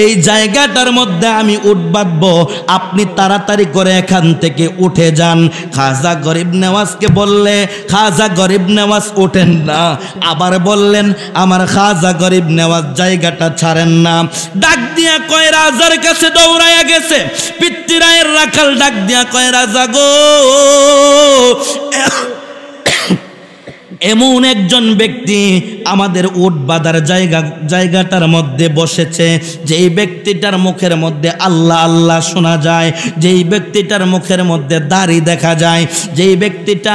এই জায়গাটার মধ্যে আমি উঠ বাঁধবো, আপনি তাড়াতাড়ি করে এখান থেকে উঠে যান। খাজা গরিব নেওয়াজকে বললে খাজা গরিব নেওয়াজ ওঠেন না, আবার বললেন আমার খাজা গরিব নেওয়াজ জায়গাটা ছাড়েন না। ডাক দিয়া কয়, রাজার কাছে দৌড়াইয়া গেছে। পিতৃরায়ের রাখাল ডাক দিয়া কয়, রাজা গো এমন একজন ব্যক্তি আমাদের উট বাঁধার জায়গাটার মধ্যে বসেছে, যেই ব্যক্তিটার মুখের মধ্যে আল্লাহ আল্লাহ শোনা যায়, যেই ব্যক্তিটার মুখের মধ্যে দাড়ি দেখা যায়, যেই ব্যক্তিটা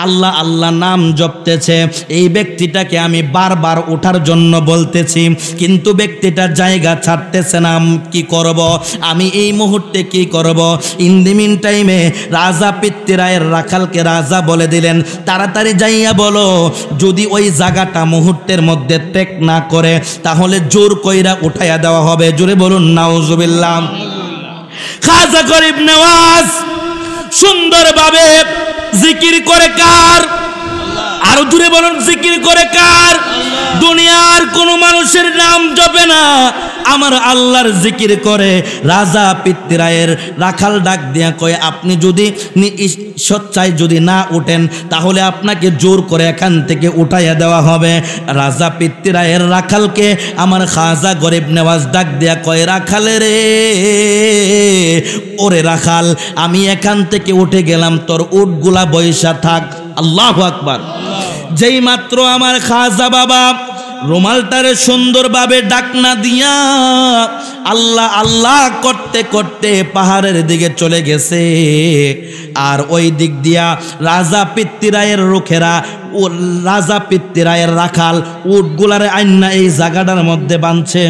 আল্লাহ আল্লাহ নাম জপতেছে, এই ব্যক্তিটাকে আমি বারবার ওঠার জন্য বলতেছি, কিন্তু ব্যক্তিটার জায়গা ছাড়তেছে না। কি করব আমি এই মুহূর্তে, কি করব? ইন দি মিন টাইমে রাজা পিতৃরায়ের রাখালকে রাজা বলে দিলেন, তাড়াতাড়ি যাইয়া বলো, যদি ওই জায়গাটা মুহূর্তের মধ্যে ত্যাগ না করে তাহলে জোর কইরা উঠাইয়া দেওয়া হবে। জোরে বলুন নাউজুবিল্লাহ। খাজা গরিব নওয়াজ সুন্দরভাবে জিকির করে কার? আরো জোরে বলুন, জিকির করে কার? দুনিয়ার কোন মানুষের নাম জপে না, আমার আল্লাহর জিকির করে। রাজা পিতৃরায়ের রাখাল ডাক দিয়া কয়, আপনি যদি সচ্চাই যদি না উঠেন তাহলে আপনাকে জোর করে এখান থেকে উঠাইয়া দেওয়া হবে। রাজা পিতৃরায়ের রাখালকে আমার খাজা গরিব নওয়াজ ডাক দিয়া কয়, রাখালে রে, ওরে রাখাল, আমি এখান থেকে উঠে গেলাম, তোর উটগুলা বৈশা থাক। আল্লাহু আকবার। যেই মাত্র আমার খাজা বাবা রুমালটারে সুন্দরভাবে ডাকনা দিয়া আল্লাহ আল্লাহ করতে করতে পাহাড়ের দিকে চলে গেছে, আর ওই দিক দিয়া রাজা পিতৃরায়ের লোকেরা, রাজা পিতৃরায়ের রাখাল উটগুলারে আইনা এই জায়গাটার মধ্যে বাঁধছে।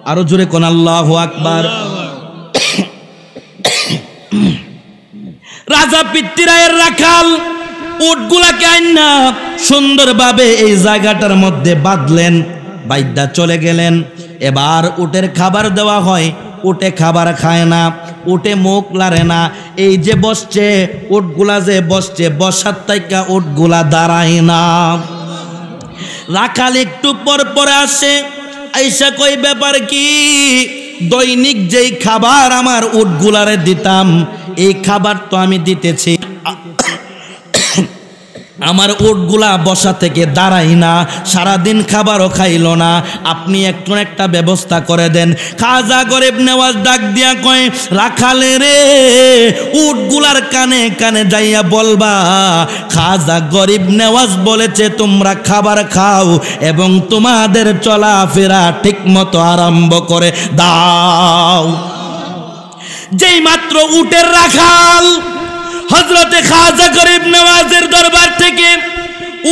আরো জোরে কোন আল্লাহু আকবার। রাজা পিতৃরায়ের রাখাল উটগুলাকে আইনা সুন্দরভাবে এই জায়গাটার মধ্যে বাঁধলেন, বাইদা চলে গেলেন। এবার উটের খাবার দেওয়া হয়, উটে খাবার খায় না, উটে মুখ লারে না। এই যে বসছে উটগুলা, যে বসছে, বসার তাইকা উটগুলা দাঁড়ায় না। রাখাল একটু পর পরে আসে, আইসা কই, ব্যাপার কি? দৈনিক যেই খাবার আমার উটগুলারে দিতাম, এই খাবার তো আমি দিতেছি, আমার উটগুলা বসা থেকে দাঁড়াই না, সারাদিন খাবারও খাইল না, আপনি একটু একটা ব্যবস্থা করে দেন। খাজা গরিব নওয়াজ ডাক দিয়া কয়, রাখালে রে, উটগুলার কানে কানে যাইয়া বলবা, খাজা গরিব নওয়াজ বলেছে তোমরা খাবার খাও এবং তোমাদের চলাফেরা ঠিক মতো আরম্ভ করে দাও। যেই মাত্র উটের রাখাল হযরতে খাজা গরিব নওয়াজের দরবার থেকে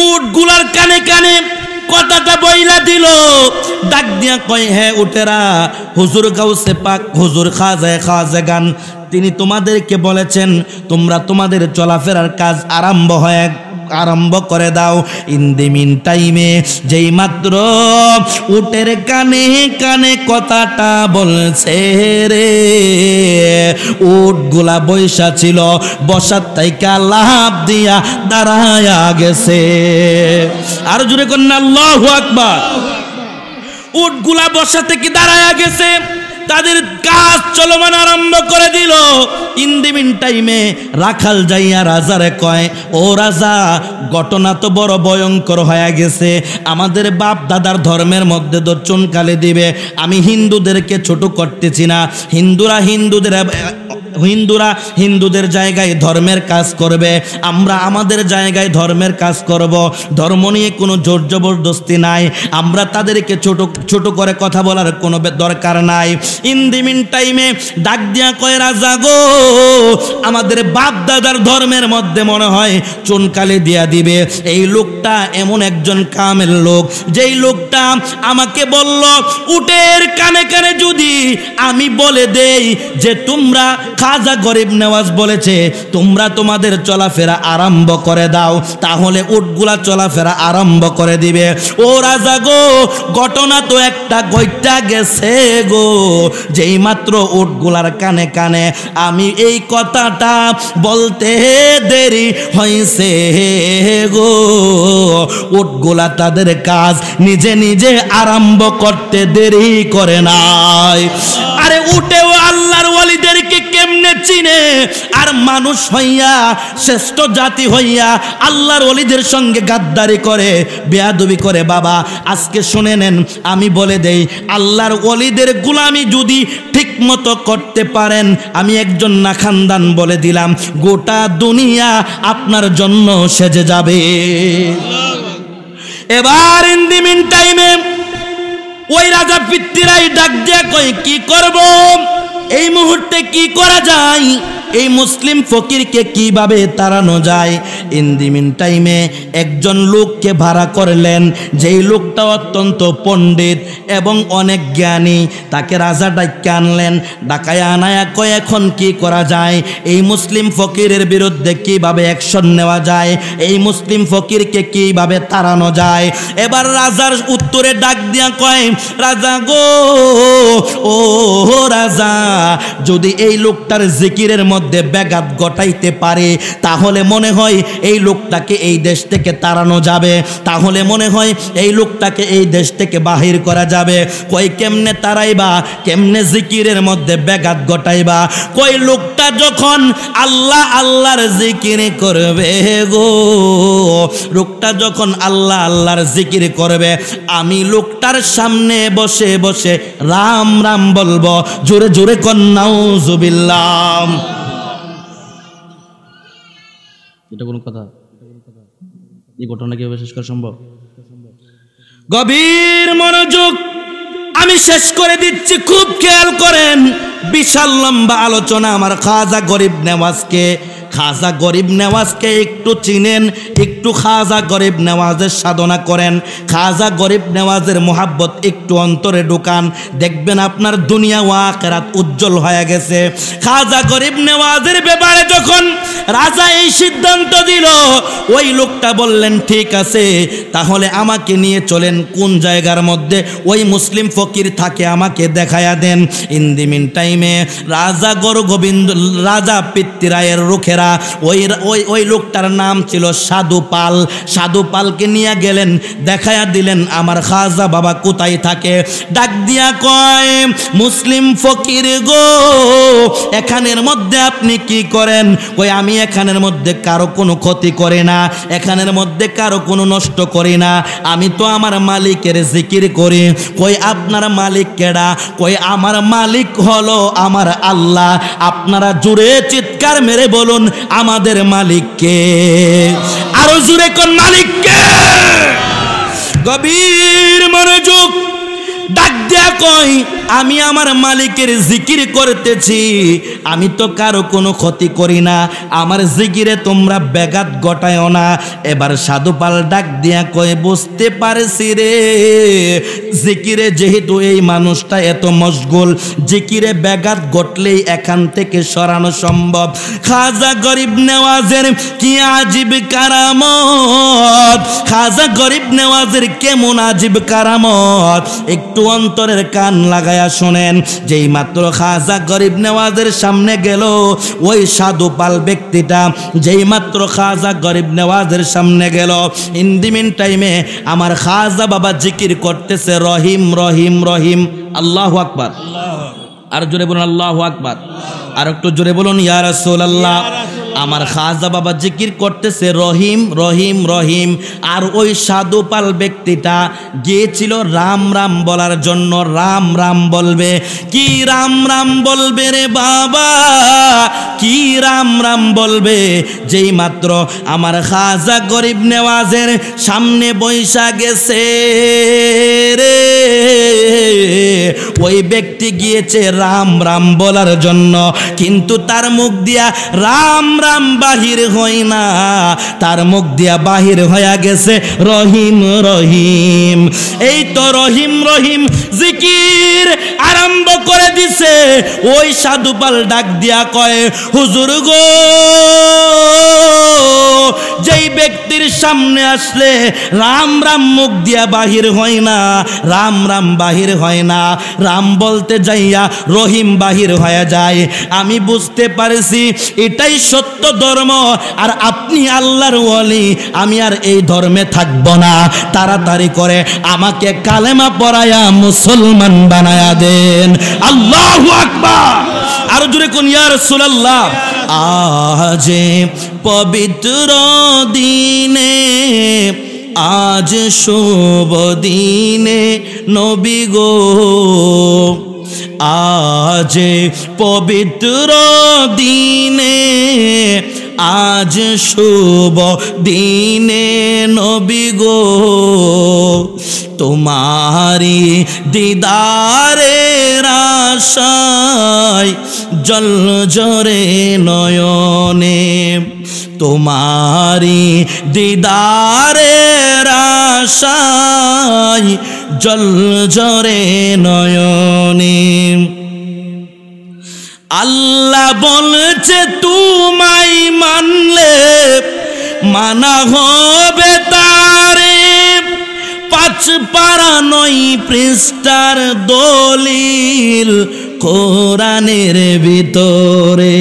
উটগুলার কানে কানে কথাটা বইলা দিল, ডাক দিয়া কয়, হ্যাঁ উটেরা, হুজুর গাউসে পাক, হুজুর খাজাগান, তিনি তোমাদেরকে বলেছেন তোমরা তোমাদের চলাফেরার কাজ আরম্ভ করে দাও। ইন দি মিন টাইমে যেই মাত্র উটের কানে কানে কথাটা বলছে রে, উটগুলা বৈশা ছিল, বসার তাইকা লাভ দিয়া দাঁড়ায়া গেছে। আর জোরে কন্যা আল্লাহু আকবার। উটগুলা বসা থেকে দাঁড়ায়া গেছে, তাদের কাজ চলমান আরম্ভ করে দিল। ইন দি মিন টাইমে রাখাল যাইয়া রাজারে কয়, ও রাজা, ঘটনা তো বড় ভয়ঙ্কর হয়ে গেছে, আমাদের বাপ দাদার ধর্মের মধ্যে তো চুনকালি দিবে। আমি হিন্দুদেরকে ছোট করতেছি না, হিন্দুরা হিন্দুদের জায়গায় ধর্মের কাজ করবে, আমরা আমাদের জায়গায় ধর্মের কাজ করব, ধর্ম নিয়ে কোনো জোর জবরদস্তি নাই, আমরা তাদেরকে ছোট করে কথা বলার কোনো দরকার নাই। ইন দি মিন টাইমে ডাক দিয়া কয়, রাজা গো, আমাদের বাপ দাদার ধর্মের মধ্যে মনে হয় চুনকালি দিয়া দিবে। এই লোকটা এমন একজন কামেল লোক, যেই লোকটা আমাকে বলল, উটের কানে কানে যদি আমি বলে দেই যে তোমরা, খাজা গরিব নওয়াজ বলেছে তোমরা তোমাদের চলাফেরা আরম্ভ করে দাও, তাহলে উটগুলা চলাফেরা আরম্ভ করে দিবে। ও রাজা গো, ঘটনা তো একটা গইটা গেছে গো। যেই মাত্র উটগুলার কানে কানে আমি এই কথাটা বলতে দেরি হয়েছে গো, উটগুলা তাদের কাজ নিজে নিজে আরম্ভ করতে দেরি করে নাই। আরে উটেও আল্লাহর ওয়ালিদেরকে কেমনে কেমনে চিনে আর মানুষ হইয়া শ্রেষ্ঠ জাতি হইয়া আল্লাহর ওলিদের সঙ্গে গাদ্দারি করে বেয়াদবি করে। বাবা আজকে শুনে নেন, আমি বলে দেই আল্লাহর ওলিদের গোলামি যদি ঠিক মতো করতে পারেন, আমি একজন না খানদান বলে দিলাম গোটা দুনিয়া আপনার জন্য সেজে যাবে। এবার ইন দি মিন টাইমে ওই রাজা পিতৃরাই ডাক দিয়ে কই কি করব, এই মুহূর্তে কি করা যায়, এই মুসলিম ফকিরকে কিভাবে তাড়ানো যায়। ইন দি মিন টাইমে একজন লোককে ভাড়া করলেন, যেই লোকটা অত্যন্ত পণ্ডিত এবং অনেক জ্ঞানী। তাকে রাজা ডাইকে আনলেন, ডাকায় আনায়া কয় এখন কি করা যায়, এই মুসলিম ফকিরের বিরুদ্ধে কিভাবে অ্যাকশন নেওয়া যায়, এই মুসলিম ফকিরকে কিভাবে তাড়ানো যায়। এবার রাজার উত্তরে ডাক দিয়া কয়, রাজা গো, ও রাজা, যদি এই লোকটার জিকিরের মধ্যে ব্যাঘাত ঘটাইতে পারে তাহলে মনে হয় এই লোকটাকে এই দেশ থেকে তাড়ানো যাবে, তাহলে মনে হয় এই লোকটাকে এই দেশ থেকে বাহির করা যাবে। কই কেমনে তাড়াইবা, কেমনে জিকিরের মধ্যে ব্যাঘাত ঘটাইবা? কই লোকটা যখন আল্লাহ আল্লাহর জিকির করবে গো, লোকটা যখন আল্লাহ আল্লাহর জিকির করবে, আমি লোকটার সামনে বসে বসে রাম রাম বলবো। জোরে জোরে কন নাউজুবিল্লাহ। এটা কোন কথা? এই ঘটনা কিভাবে শেষ করা সম্ভব? গভীর মনোযোগ, আমি শেষ করে দিচ্ছি, খুব খেয়াল করেন। বিশাল লম্বা আলোচনা আমার খাজা গরিব নেওয়াজকে। খাজা গরিব নেওয়াজকে একটু চিনেন, একটু খাজা গরিব নেওয়াজের সাধনা করেন, খাজা গরিব নেওয়াজের মোহাব্বত একটু অন্তরে ঢুকান, দেখবেন আপনার দুনিয়া ও আখিরাত উজ্জ্বল হয়ে গেছে। খাজা গরিব নেওয়াজের ব্যাপারে যখন রাজা এই সিদ্ধান্ত দিল, ওই লোকটা বললেন ঠিক আছে, তাহলে আমাকে নিয়ে চলেন, কোন জায়গার মধ্যে ওই মুসলিম ফকির থাকে আমাকে দেখায়া দেন। ইন দি মিন টাইমে রাজা গোবিন্দ, রাজা পিতৃরায়ের রুখেরা, ওই লোকটার নাম ছিল সাধু পাল। সাধু পালকে নিয়ে গেলেন, দেখায়া দিলেন আমার খাজা বাবা কোথায় থাকে। ডাক দিয়া কয়, মুসলিম ফকির গো, এখানের মধ্যে আপনি কি করেন? কই আমি এখানের মধ্যে কারো কোনো ক্ষতি করে না, এখানের মধ্যে কারো কোনো নষ্ট করি না, আমি তো আমার মালিকের জিকির করি। কই আপনার মালিক কেডা? কই আমার মালিক হলো আমার আল্লাহ। আপনারা জোরে চিৎকার মেরে বলুন আমাদের মালিককে, আরো জোরে কোন মালিককে? গভীর মনোযোগ, ডাক দেয়া কই আমি আমার মালিকের জিকির করতেছি, আমি তো কারো কোনো ক্ষতি করি না, আমার জিকিরে তোমরা ব্যাঘাত ঘটায়ও না। এবার সাধুপাল ডাক দিয়া কয় বুঝতে পারছি রে, জিকিরে যেহেতু এই মানুষটা এত মশগুল, জিকিরে ব্যাঘাত ঘটলেই এখান থেকে সরানো সম্ভব। খাজা গরিব নেওয়াজের কি আজীব কারামত, খাজা গরিব নেওয়াজের কেমন আজীব কারামত, একটু অন্তরের কান লাগায়া শোনেন। যেই মাত্র খাজা গরিব নেওয়াজের সামনে গেল ওই সাধু পাল ব্যক্তিটা, যেই মাত্র খাজা গরিব নেওয়াজের সামনে গেল, ইন দি মিন টাইমে আমার খাজা বাবা জিকির করতেছে রহিম রহিম রহিম। আল্লাহু আকবার, আর জোরে বলুন আল্লাহু আকবার, আর একটু জোরে বলুন ইয়া রাসূলুল্লাহ। আমার খাজা বাবা জিকির করতেছে রহিম রহিম রহিম, আর ওই সাধু পাল ব্যক্তিটা গিয়েছিল রাম রাম বলার জন্য। রাম রাম বলবে, কি রাম রাম বলবে রে বাবা, কি রাম রাম বলবে? যেই মাত্র আমার খাজা গরিব নেওয়াজের সামনে বৈশা গেছে রে, ওই ব্যক্তি গিয়েছে রাম রাম বলার জন্য, কিন্তু তার মুখ দিয়া রাম রাম বাহির হয় না, তার মুখ দিয়া বাহির হয়ে গেছে রহিম রহিম। এই তো রহিম রহিম জিকির আরম্ভ করে দিছে। ওই সাধুপাল ডাক দিয়া কয়, হুজুর গো, যেই ব্যক্তির সামনে আসলে রাম রাম মুখ দিয়া বাহির হয় না, রাম রাম বাহির হয় না, রাম বলতে যাইয়া রহিম বাহির হয়ে যায়, আমি বুঝতে পারছি এটাই সত্য ধর্ম, আর আপনি আল্লাহর ওয়ালি, আমি আর এই ধর্মে থাকবো না, তাড়াতাড়ি করে আমাকে কালেমা পড়ায়া মুসলমান বানায়া দেন। আল্লাহু আকবার, আরো জোরে কোন ইয়া রাসূলুল্লাহ। আজ পবিত্র দিনে, আজ শুভ দিনে নবী গো, আজ পবিত্র দিনে, আজ শুভ দিনে নবী গো, তোমারি দিদারের আশায় জল জরে নয়নে, তোমারি দিদারের আশায় জল জরে নয়নে। আল্লাহ বলছে তোমায় মানলে মানা হবে তারে, 5 পারা 9 পৃষ্ঠার দলিল কোরআনের ভিতরে।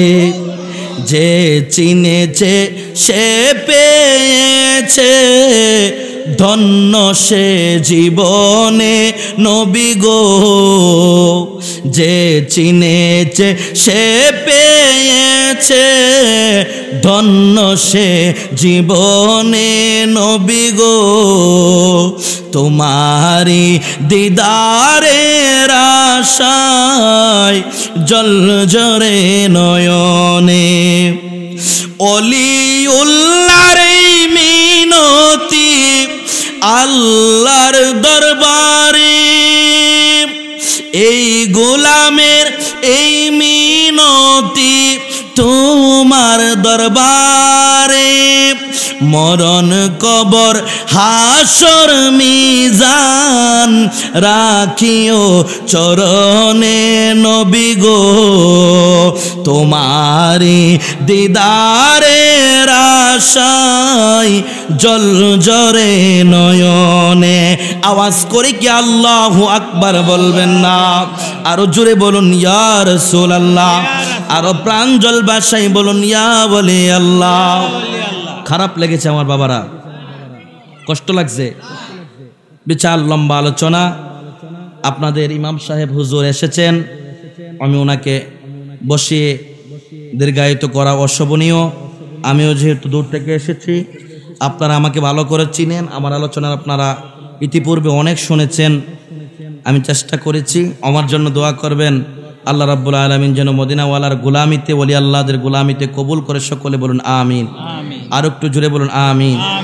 যে চিনেছে সে পেয়েছে ধন্য সে জীবনে নবী গো, যে চিনেছে সে পেয়েছে ধন্য সে জীবনে নবী গো, তোমারি দিদারের আশায় জল জরে নয়নে। অলিউল্লাহর মিনতি আল্লাহর দরবারে, এই গোলামের এই মিনতি তোমার দরবারে। মরণ কবর হাসর মিজান রাখিও চরণে নবী গো, তোমারি দিদারের আশায় জল জরে নয়নে। আওয়াজ করে কি আল্লাহু আকবার বলবেন না? আরো জোরে বলুন ইয়া রাসূলুল্লাহ, আরো প্রাঞ্জল ভাষায় বলুন ইয়া ওলি আল্লাহ। খারাপ লেগেছে আমার বাবারা, কষ্ট লাগছে। বিশাল লম্বা আলোচনা, আপনাদের ইমাম সাহেব হুজুর এসেছেন, আমি ওনাকে বসিয়ে দীর্ঘায়িত করা অশোভনীয়। আমিও যেহেতু দূর থেকে এসেছি, আপনারা আমাকে ভালো করে চিনেন, আমার আলোচনা আপনারা ইতিপূর্বে অনেক শুনেছেন। আমি চেষ্টা করেছি, আমার জন্য দোয়া করবেন। আল্লাহ রাব্বুল আলামিন যেন মদিনাওয়ালার গোলামিতে, ওলি আল্লাহদের গোলামিতে কবুল করে। সকলে বলুন আমিন। আর একটু জোরে বলুন আমিন।